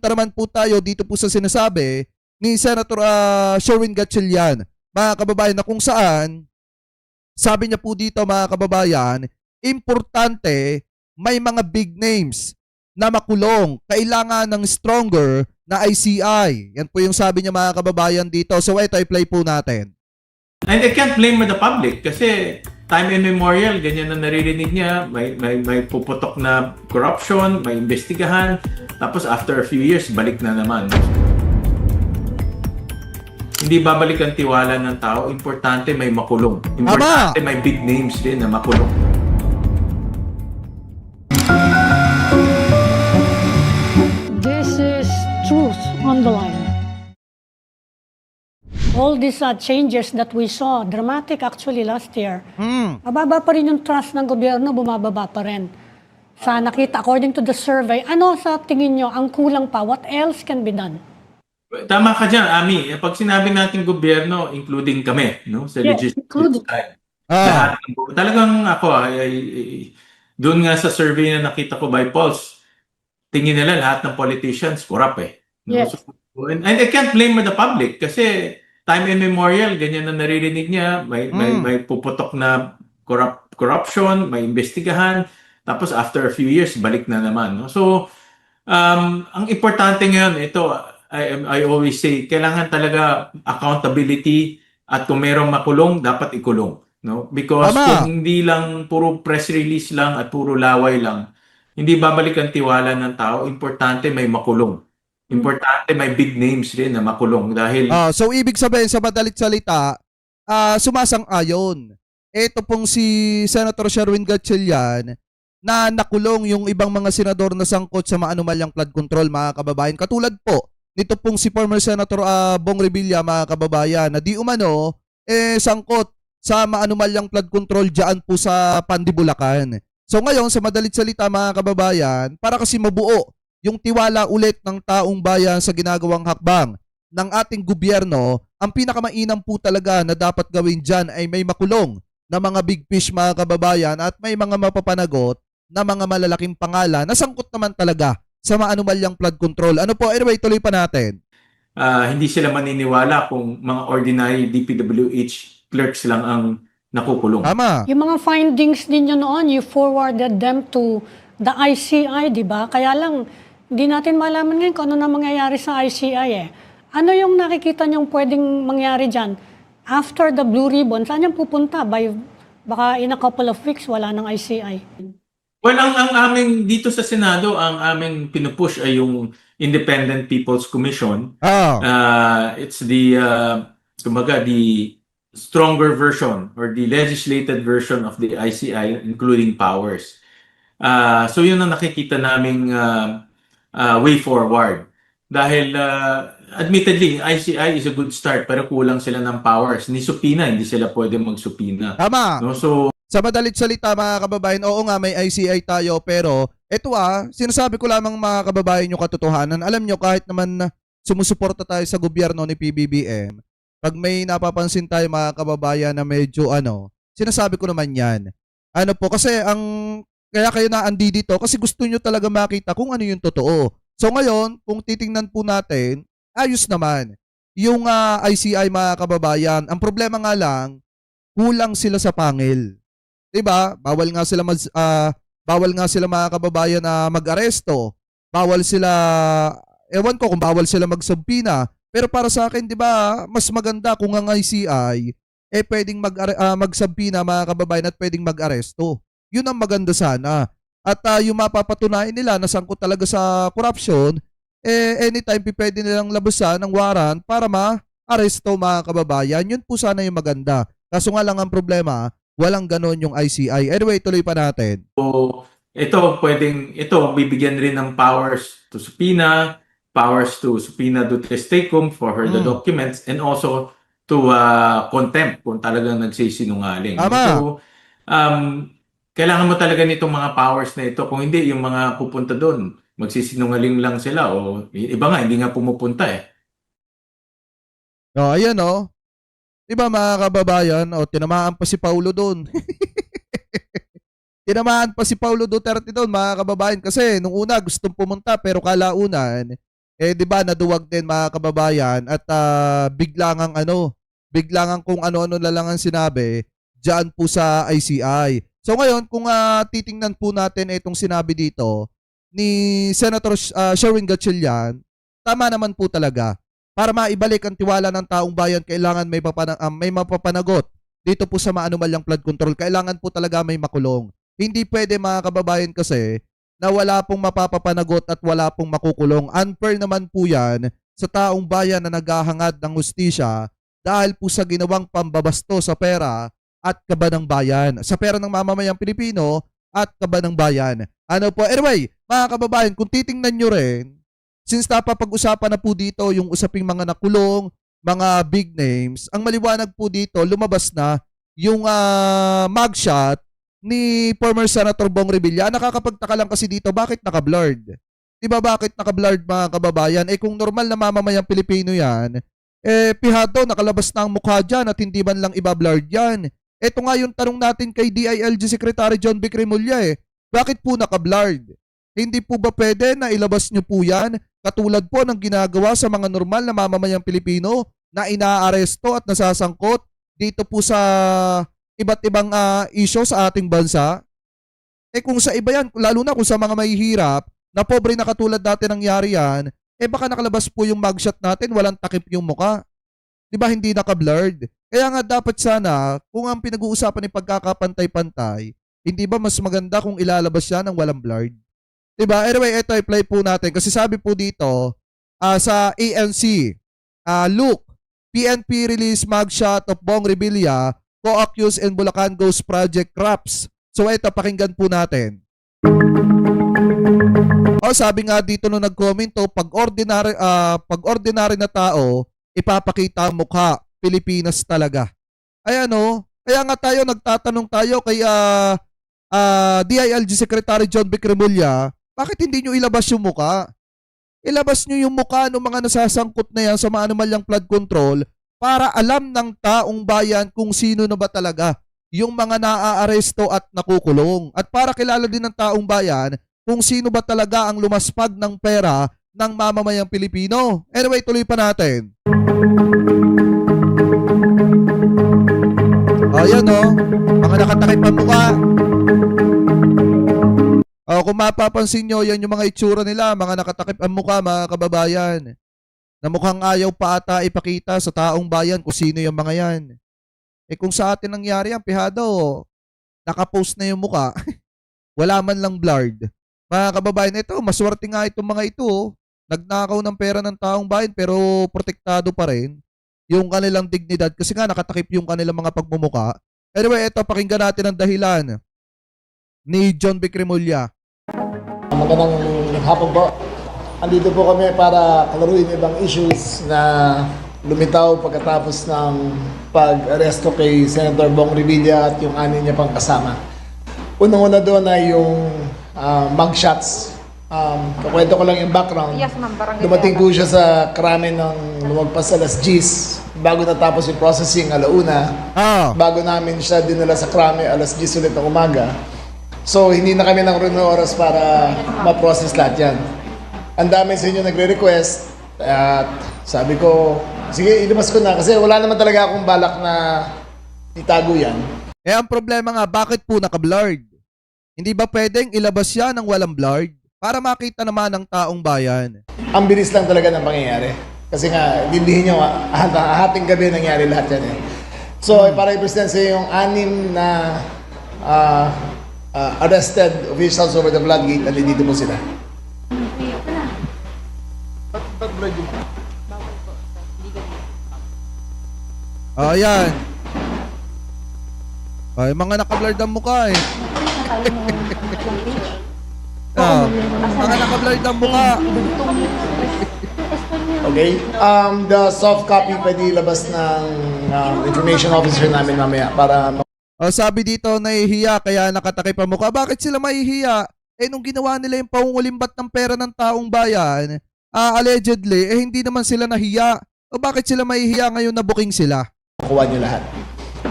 punta naman po tayo dito po sa sinasabi ni Senator Sherwin Gatchalian, mga kababayan, na kung saan sabi niya po dito, mga kababayan, importante may mga big names na makulong. Kailangan ng stronger na ICI. Yan po yung sabi niya, mga kababayan, dito. So ito, i-play po natin. And I can't blame the public kasi time immemorial, ganyan na naririnig niya, may puputok na corruption, may investigahan, tapos after a few years, balik na naman. Hindi babalik ang tiwala ng tao. Importante may makulong. Importante may big names din na makulong. This is truth on the line. All these changes that we saw, dramatic actually last year, mababa pa rin yung trust ng gobyerno, bumababa pa rin. Sa nakita, according to the survey, ano sa tingin nyo ang kulang pa? What else can be done? Tama ka dyan, Ami. Pag sinabi natin gobyerno, including kami, no? Sa Yes, legislative side. Lahat ng, talagang ako, doon nga sa survey na nakita ko by Pulse, tingin nila lahat ng politicians corrupt eh. No? Yes. So, and I can't blame the public kasi time immemorial, ganyan na naririnig niya, may puputok na corruption, may investigahan, tapos after a few years, balik na naman. No? So, ang importante ngayon, ito, I always say, kailangan talaga accountability at kung merong makulong, dapat ikulong. No? Because kung hindi lang puro press release lang at puro laway lang, hindi babalik ang tiwala ng tao. Importante may makulong. Importante may big names rin na makulong dahil so ibig sabihin sa madalit salita, sumasang-ayon. Ito pong si Senator Sherwin Gatchalian na nakulong yung ibang mga senador na sangkot sa maanumalyang flood control, mga kababayan. Katulad po nito pong si former Senator Bong Revilla, mga kababayan, na di umano sangkot sa maanumalyang flood control diyan po sa Pandibulacan. So ngayon, sa madalit salita, mga kababayan, para kasi mabuo yung tiwala ulit ng taong bayan sa ginagawang hakbang ng ating gobyerno, ang pinakamainam po talaga na dapat gawin dyan ay may makulong na mga big fish, mga kababayan, at may mga mapapanagot na mga malalaking pangalan na sangkot naman talaga sa maanumalyang flood control. Ano po? Anyway, tuloy pa natin. hindi sila maniniwala kung mga ordinary DPWH clerks lang ang nakukulong. Tama. Yung mga findings ninyo noon, you forwarded them to the ICI, di ba? Kaya lang, hindi natin malaman ngayon kung ano na mangyayari sa ICI eh. Ano yung nakikita niyong pwedeng mangyari dyan? After the Blue Ribbon, saan yung pupunta? Baka in a couple of weeks, wala ng ICI. Well, ang aming dito sa Senado, ang aming pinupush ay yung Independent People's Commission. It's the kumbaga the stronger version or the legislated version of the ICI, including powers. So yun ang nakikita naming way forward. Dahil admittedly, ICI is a good start pero kulang sila ng powers. Ni supina, hindi sila pwede magsupina. Tama. No? So sa madalit salita, mga kababayan, oo nga may ICI tayo, pero ito sinasabi ko lamang, mga kababayan, yung katotohanan. Alam nyo, kahit naman sumusuporta tayo sa gobyerno ni PBBM, pag may napapansin tayo, mga kababayan, na medyo sinasabi ko naman yan. Ano po, kasi kaya kayo naandi dito, kasi gusto nyo talaga makita kung ano yung totoo. So ngayon, kung titingnan po natin, ayos naman yung ICI, mga kababayan. Ang problema nga lang, kulang sila sa pangil. 'Di ba? Bawal nga sila mga kababayan na mag-aresto. Bawal sila, ewan ko kung bawal sila magsubpina. Pero para sa akin, 'di ba, mas maganda kung ang ICI pwedeng magsubpina, mga kababayan, at pwedeng mag-aresto. 'Yun ang maganda sana. At yung mapapatunayan nila na sangkot talaga sa corruption, anytime pwede nilang labasan ng warrant para ma-aresto, mga kababayan. Yun po sana yung maganda. Kaso nga lang ang problema, walang ganon yung ICI. Anyway, tuloy pa natin. So, ito bibigyan rin ng powers to subpoena Duterte Tecum for her the documents, and also to contempt kung talagang nagsisinungaling. Tama. So, kailangan mo talaga nitong mga powers na ito. Kung hindi, yung mga pupunta doon, magsisinungaling lang sila o iba nga, hindi nga pumupunta eh. Ayan Diba, mga kababayan, tinamaan pa si Paulo doon. Tinamaan pa si Paulo Duterte doon, mga kababayan, kasi nung una gustong pumunta pero kalaunan di ba naduwag din mga kababayan at biglangang kung ano-ano na lang ang sinabi diyan po sa ICI. So ngayon, kung titingnan po natin itong sinabi dito ni Senator Sherwin Gatchalian, tama naman po talaga. Para maibalik ang tiwala ng taong bayan, kailangan may mapapanagot dito po sa maanumalyang flood control. Kailangan po talaga may makulong. Hindi pwede mga kababayan kasi na wala pong mapapapanagot at wala pong makukulong. Unfair naman po yan sa taong bayan na naghahangad ng hustisya dahil po sa ginawang pambabasto sa pera at kaba ng bayan. Sa pera ng mamamayang Pilipino at kaba ng bayan. Ano po? Anyway, mga kababayan, kung titingnan nyo rin, since napapag-usapan na po dito yung usaping mga nakulong, mga big names, ang maliwanag po dito, lumabas na yung mugshot ni former Senator Bong Revilla. Nakakapagtaka lang kasi dito, bakit naka-blurred? Diba bakit naka-blurred mga kababayan? Kung normal na mamamayang Pilipino yan, pihado, nakalabas na ang mukha dyan at hindi man lang iba-blurred yan. Ito nga yung tanong natin kay DILG Secretary John Vic Remulla Bakit po naka-blurred? Hindi po ba pwede na ilabas nyo po yan katulad po ng ginagawa sa mga normal na mamamayang Pilipino na inaaresto at nasasangkot dito po sa iba't ibang issue sa ating bansa? Kung sa iba yan, lalo na kung sa mga mahihirap na pobre na katulad dati nangyari yan, baka nakalabas po yung mugshot natin, walang takip yung muka. Diba hindi naka-blurred? Kaya nga dapat sana, kung ang pinag-uusapan ay pagkakapantay-pantay, hindi ba mas maganda kung ilalabas siya ng walang blurred? Diba? Anyway, ito i-play po natin kasi sabi po dito sa ANC, look, PNP release mugshot of Bong Revilla, co-accused in Bulacan Ghost Project Craps. So ito, pakinggan po natin. Sabi nga dito nung nag-comment, pag ordinary na tao, ipapakita ang mukha, Pilipinas talaga. Ayan kaya nga nagtatanong tayo kay DILG Secretary John Vic Remulla, bakit hindi nyo ilabas yung mukha? Ilabas nyo yung mukha ng mga nasasangkot na yan sa maanumalyang flood control para alam ng taong bayan kung sino na ba talaga yung mga naaaresto at nakukulong. At para kilala din ng taong bayan kung sino ba talaga ang lumaspag ng pera ng mamamayang Pilipino. Anyway, tuloy pa natin. Ayan mga nakatakip ang mukha. Kung mapapansin nyo, yan yung mga itsura nila, mga nakatakip ang mukha, mga kababayan. Na mukhang ayaw pa ata ipakita sa taong bayan kung sino yung mga yan. Kung sa atin nangyari ang pihado, nakapost na yung mukha, wala man lang blurred. Mga kababayan, ito, maswerte nga itong mga ito. Nagnakaw ng pera ng taong bayan pero protektado pa rin yung kanilang dignidad kasi nga nakatakip yung kanilang mga pagmumuka. Anyway, ito, pakinggan natin ang dahilan ni John Vic Remulla. Magandang hapon po. Andito po kami para kalaruin ibang issues na lumitaw pagkatapos ng pag-aresto kay Senator Bong Revilla at yung anin niya pang kasama. Unang-una doon ay yung mugshots. Kakwento ko lang yung background. Yes, ma'am. Dumating po siya sa krame ng lumagpas alas 10 bago natapos yung processing alauna. Bago namin siya dinala sa krame alas 10 ulit ng umaga. So, hindi na kami ng oras para ma-process lahat yan. Ang dami sa inyo nagre-request at sabi ko, sige, ilabas ko na kasi wala naman talaga akong balak na itago yan. Ang problema nga, bakit po naka-blurred? Hindi ba pwedeng ilabas yan ng walang blurred para makita naman ng taong bayan? Ang bilis lang talaga ng pangyayari. Kasi nga, dindihin nyo, hating gabi nangyari lahat yan So, para i-present sa yung 6 na arrested officials over the floodgate, nandito po sila. Ayan. Ay, mga naka-blurred ang mukha mga naka-blurred ang mukha. Okay? The soft copy pwede ilabas ng information officer namin mamaya para Sabi dito, nahihiya kaya nakatakip ang mukha. Bakit sila mahihiya? Nung ginawa nila yung pangungulimbat ng pera ng taong bayan, allegedly, hindi naman sila nahiya. O bakit sila mahihiya ngayon na booking sila? Kuha nyo lahat.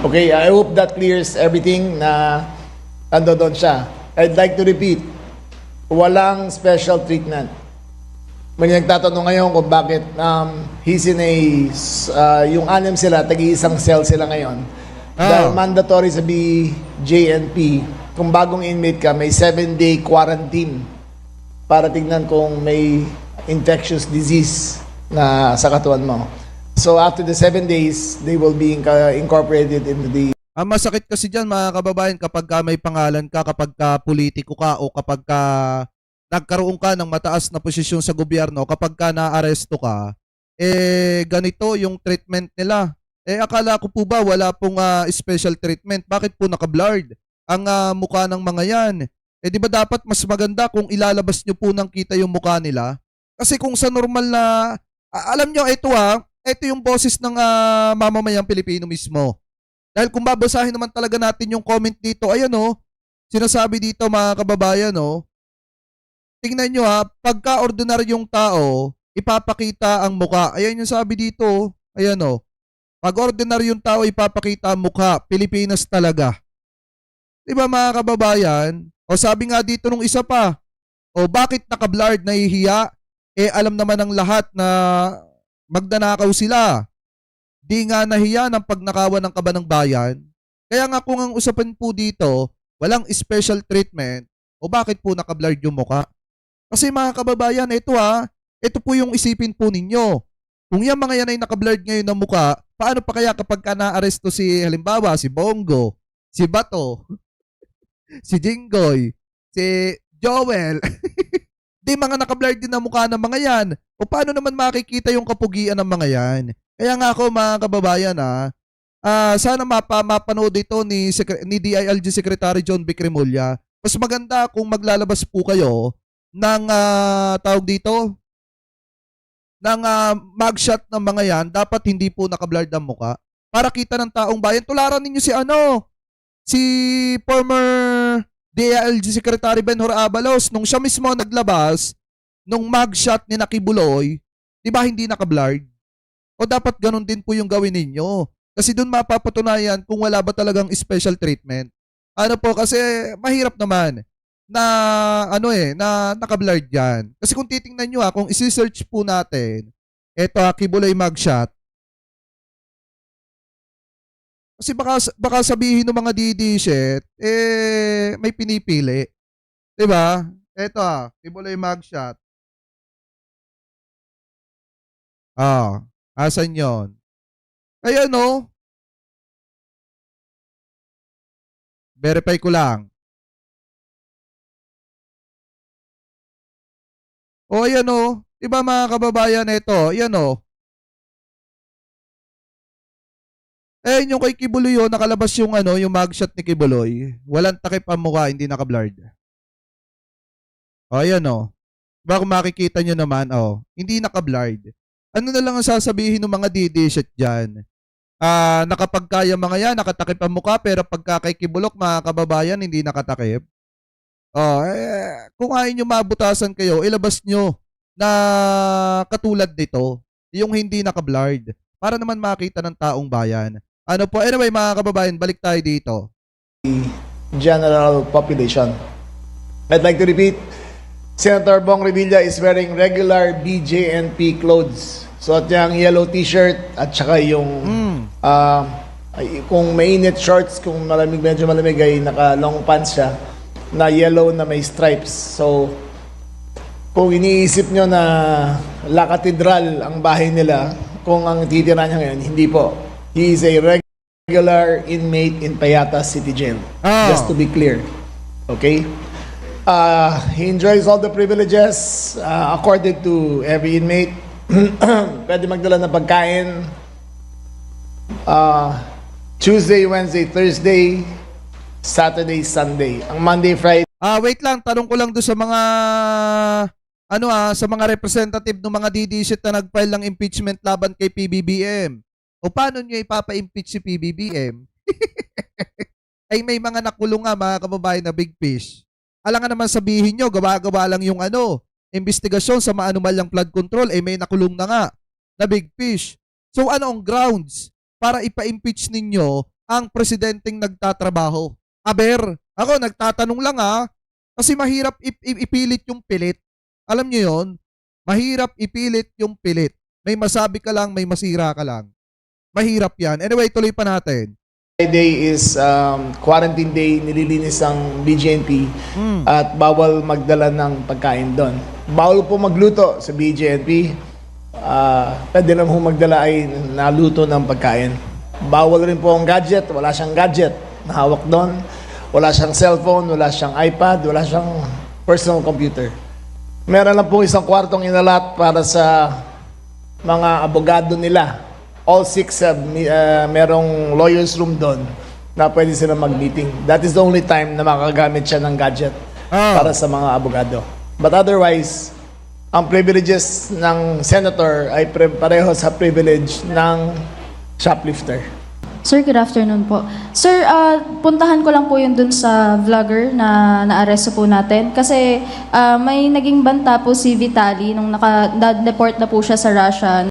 Okay, I hope that clears everything na nandoon siya. I'd like to repeat, walang special treatment. May nagtatanong ngayon kung bakit he's in a, yung anim sila, tag-iisang cell sila ngayon. Dahil mandatory sa BJNP, kung bagong inmate ka, may 7-day quarantine para tignan kung may infectious disease na sa katawan mo. So after the 7 days, they will be incorporated into the... Ang masakit kasi dyan mga kababayan kapag ka may pangalan ka, kapag ka politiko ka o kapag ka nagkaroon ka ng mataas na posisyon sa gobyerno, kapag ka naaresto ka, ganito yung treatment nila. Akala ko po ba wala pong special treatment? Bakit po naka-blurred ang mukha ng mga yan? Di ba dapat mas maganda kung ilalabas nyo po ng kita yung mukha nila? Kasi kung sa normal na, alam nyo, ito yung boses ng mamamayang Pilipino mismo. Dahil kung babasahin naman talaga natin yung comment dito, ayan sinasabi dito mga kababayan tingnan nyo pagka ordinaryong tao, ipapakita ang muka. Ayan yung sabi dito, ayan pag ordinaryong tao, ipapakita ang muka, Pilipinas talaga. Diba mga kababayan? O sabi nga dito nung isa pa, bakit naka-blurred, nahihiya? Alam naman ng lahat na magdanakaw sila. Di nga nahiya ng pagnakawan ng kaban ng bayan. Kaya nga kung ang usapan po dito, walang special treatment, o bakit po naka-blurred yung mukha? Kasi mga kababayan, ito po yung isipin po ninyo. Kung yung mga yan ay naka-blurred ngayon ng mukha, paano pa kaya kapag ka na-aresto halimbawa, si Bongo, si Bato, si Jinggoy, si Joel, di mga naka-blurred din ang mukha ng mga yan. O paano naman makikita yung kapugian ng mga yan? Kaya nga ako mga kababayan sana mapanood ito ni DILG Secretary John Vic Remulla. Mas maganda kung maglalabas po kayo ng tawag dito ng mugshot ng mga yan, dapat hindi po naka-blurred ang mukha para kita ng taong bayan. Tularan ninyo si former DILG Secretary Benhur Abalos nung siya mismo naglabas nung mugshot ni Nakibuloy, di ba hindi naka-blurred? O dapat ganun din po yung gawin ninyo. Kasi doon mapapatunayan kung wala ba talagang special treatment. Kasi mahirap naman na na naka-blurred yan. Kasi kung titingnan nyo kung isi-search po natin, eto Kibuloy mugshot. Kasi baka sabihin ng mga DD-shit, may pinipili. Diba? Eto Kibuloy mugshot. Asan yon? Kaya verify ko lang. Ayan diba mga kababayan, ito, ayan yung kay Kibuloy nakalabas yung yung mugshot ni Kibuloy. Walang takip ang mukha, hindi naka-blurred. Ayan Diba kung makikita nyo naman, hindi naka-blurred. Ano na lang ang sasabihin ng mga DD-shit dyan? Nakapagkaya mga yan, nakatakip ang mukha, pero pagka kay Kibulok, mga kababayan, hindi nakatakip. Kung ayaw nyo mabutasan kayo, ilabas nyo na katulad nito, yung hindi naka-blurred, para naman makita ng taong bayan. Anyway mga kababayan, balik tayo dito. General population. I'd like to repeat, Senator Bong Revilla is wearing regular BJNP clothes. Suot niya ang yellow t-shirt at saka yung kung mainit shorts, kung medyo malamig ay naka long pants siya na yellow na may stripes. So kung iniisip nyo na La Catedral ang bahay nila, kung ang titira niya ngayon, hindi po. He is a regular inmate in Payatas City Jail. Just to be clear. Okay? He enjoys all the privileges accorded to every inmate. Pwede magdala ng pagkain Tuesday, Wednesday, Thursday, Saturday, Sunday. Ang Monday, Friday. Wait lang, tanong ko lang doon sa mga sa mga representative ng mga DD-shit na nag-file ng impeachment laban kay PBBM. O paano nyo ipapa-impeach si PBBM? Ay may mga nakulong nga mga kababayan na big fish. Alangan naman sabihin nyo, gawa-gawa lang yung investigasyon sa maanumalyang flood control, may nakulong na nga na big fish. So ano ang grounds para ipa-impeach ninyo ang presidenteng nagtatrabaho? Ako nagtatanong lang kasi mahirap ipilit yung pilit. Alam nyo yon? Mahirap ipilit yung pilit. May masabi ka lang, may masira ka lang. Mahirap yan. Anyway, tuloy pa natin. Friday is quarantine day, nililinis ang BGNP at bawal magdala ng pagkain doon. Bawal po magluto sa BGNP. Pwede lang po magdala ay naluto ng pagkain. Bawal rin po ang gadget, wala siyang gadget na hawak doon. Wala siyang cellphone, wala siyang iPad, wala siyang personal computer. Meron lang po isang kwartong inalat para sa mga abogado nila. All 6 merong lawyer's room doon na pwede sila mag-meeting. That is the only time na makagamit siya ng gadget para sa mga abogado. But otherwise, ang privileges ng senator ay pareho sa privilege ng shoplifter. Sir, good afternoon po. Sir, puntahan ko lang po yun dun sa vlogger na naaresto po natin. Kasi may naging banta po si Vitali nung naka-deport na po siya sa Russia.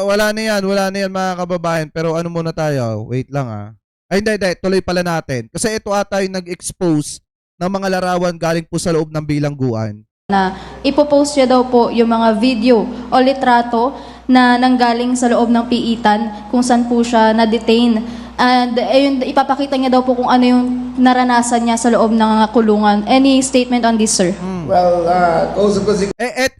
Wala na yan mga kababayan. Pero ano muna tayo? Wait lang Ay, hindi. Tuloy pala natin. Kasi ito ata yung nag-expose ng mga larawan galing po sa loob ng bilangguan. Na ipopost niya daw po yung mga video o litrato na nanggaling sa loob ng piitan kung saan po siya na-detain. And ayun, ipapakita niya daw po kung ano yung naranasan niya sa loob ng kulungan. Any statement on this, sir? Well,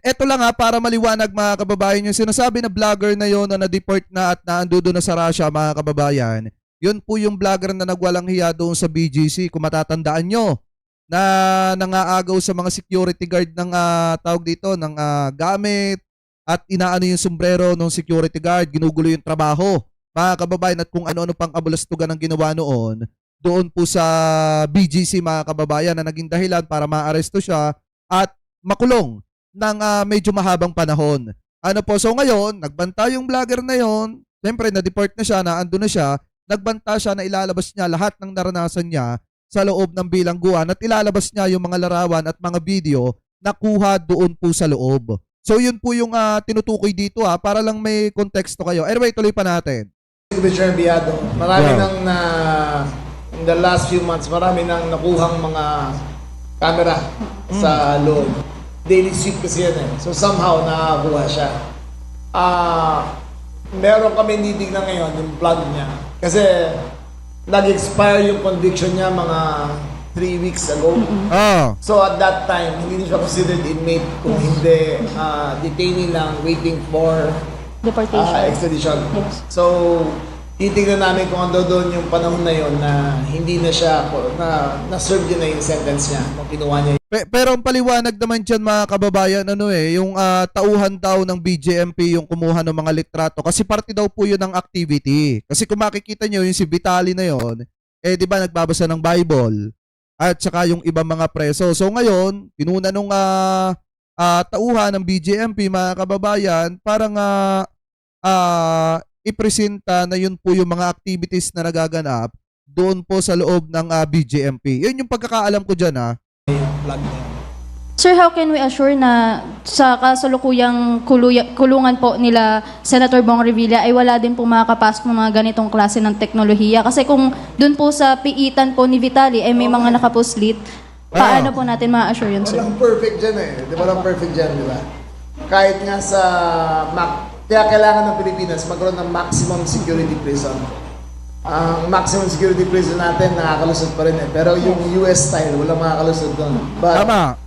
Eto lang para maliwanag mga kababayan, yung sinasabi na vlogger na yon na na-deport na at naandoon na sa Russia mga kababayan, yun po yung vlogger na nagwalang hiya doon sa BGC, kung matatandaan nyo, na nangaagaw sa mga security guard ng tawag dito, ng gamit at inaano yung sombrero ng security guard, ginugulo yung trabaho mga kababayan at kung ano-ano pang abulastugan ang ginawa noon doon po sa BGC mga kababayan na naging dahilan para maaresto siya at makulong ng medyo mahabang panahon. Ano po, so ngayon, nagbanta yung vlogger na yon, siyempre na-deport na siya, naando na siya, nagbanta siya na ilalabas niya lahat ng naranasan niya sa loob ng bilangguan at ilalabas niya yung mga larawan at mga video na kuha doon po sa loob. So yun po yung tinutukoy dito para lang may konteksto kayo. Anyway, tuloy pa natin. Commissioner Biado, marami nang in the last few months, marami nang nakuhang mga camera sa loob. Daily sweep kasi yan So somehow nakakuha siya. Meron kami nitignan ngayon yung plug niya. Kasi nag-expire yung conviction niya mga 3 weeks ago. So at that time, hindi siya considered inmate kung hindi detainee lang waiting for Deportation. extradition. Yes. So, titignan namin kung ano doon yung panahon na yon na hindi na siya, na-serve yun na yung sentence niya nung kinuha niya. Pero ang paliwanag naman dyan mga kababayan, yung tauhan daw ng BJMP yung kumuha ng mga litrato kasi parte daw po yun ng activity. Kasi kung makikita nyo yung si Vitali na yon, di ba nagbabasa ng Bible at saka yung ibang mga preso. So ngayon, pinuna nung tauhan ng BJMP mga kababayan parang ipresenta na yun po yung mga activities na nagaganap doon po sa loob ng BJMP. Yun yung pagkakaalam ko dyan Plug niya. Sir, how can we assure na sa kasalukuyang kulungan po nila Senator Bong Revilla ay wala din po makakapasok ng mga ganitong klase ng teknolohiya? Kasi kung dun po sa piitan po ni Vitali ay may mga nakapuslit, paano po natin ma-assure yun, sir? Walang perfect dyan Di ba walang perfect dyan, di ba? Kahit nga sa kaya kailangan ng Pilipinas magkaroon ng maximum security prison. Ang maximum security prison natin nakakalusot pa rin pero yung US style walang makakalusot doon. But Tama.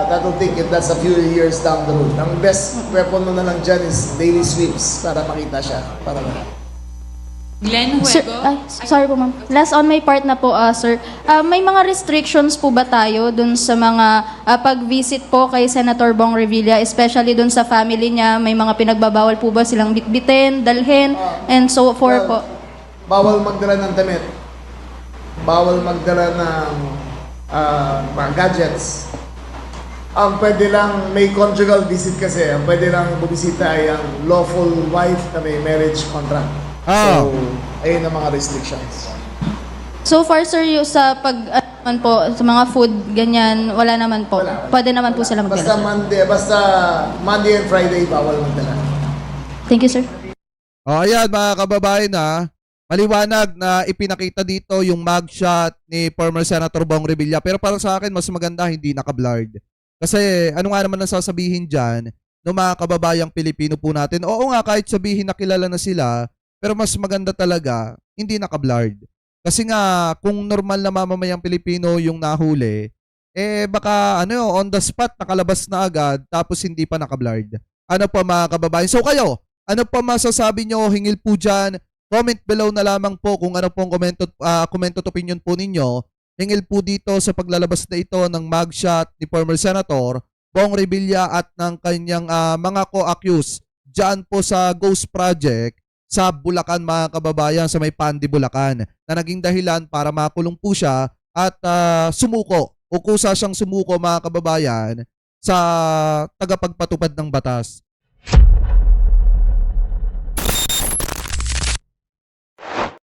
that will take if that's a few years down the road. Ang best weapon mo na lang dyan is daily sweeps para makita siya. Para Glenn Sir, Huego. sorry po ma'am. Last on my part na po, sir. May mga restrictions po ba tayo dun sa mga pag-visit po kay Senator Bong Revilla, especially dun sa family niya? May mga pinagbabawal po ba silang bitbitin, dalhin, and so forth po? Bawal magdala ng damit. Bawal magdala ng mga gadgets. Ang pwede lang, may conjugal visit kasi, ang pwede lang bubisita ay ang lawful wife na may marriage contract. So, ayun ang mga restrictions. So far, sir, yung sa naman po, sa mga food, ganyan, wala naman po. Wala. Pwede naman po sila Basta magdala. Monday and Friday, bawal magdala. Thank you, sir. Ayan mga kababayan maliwanag na ipinakita dito yung mugshot ni former Senator Bong Revilla. Pero para sa akin, mas maganda hindi naka-blurred. Kasi ano nga naman ang sasabihin dyan, ng mga kababayang Pilipino po natin. Oo nga, kahit sabihin na kilala na sila, pero mas maganda talaga, hindi naka-blurred. Kasi nga, kung normal na mamamayang Pilipino yung nahuli, baka on the spot, nakalabas na agad, tapos hindi pa naka-blurred. Ano pa mga kababayan? So kayo, ano pa masasabi nyo? Hingil po dyan. Comment below na lamang po kung ano pong comment at opinion po ninyo. Hingil po dito sa paglalabas na ito ng mugshot ni former Senator Bong Revilla at ng kanyang mga co-accused dyan po sa Ghost Project sa Bulacan mga kababayan, sa may Pandi, Bulacan, na naging dahilan para makulong po siya at sumuko o kusa siyang sumuko mga kababayan sa tagapagpatupad ng batas.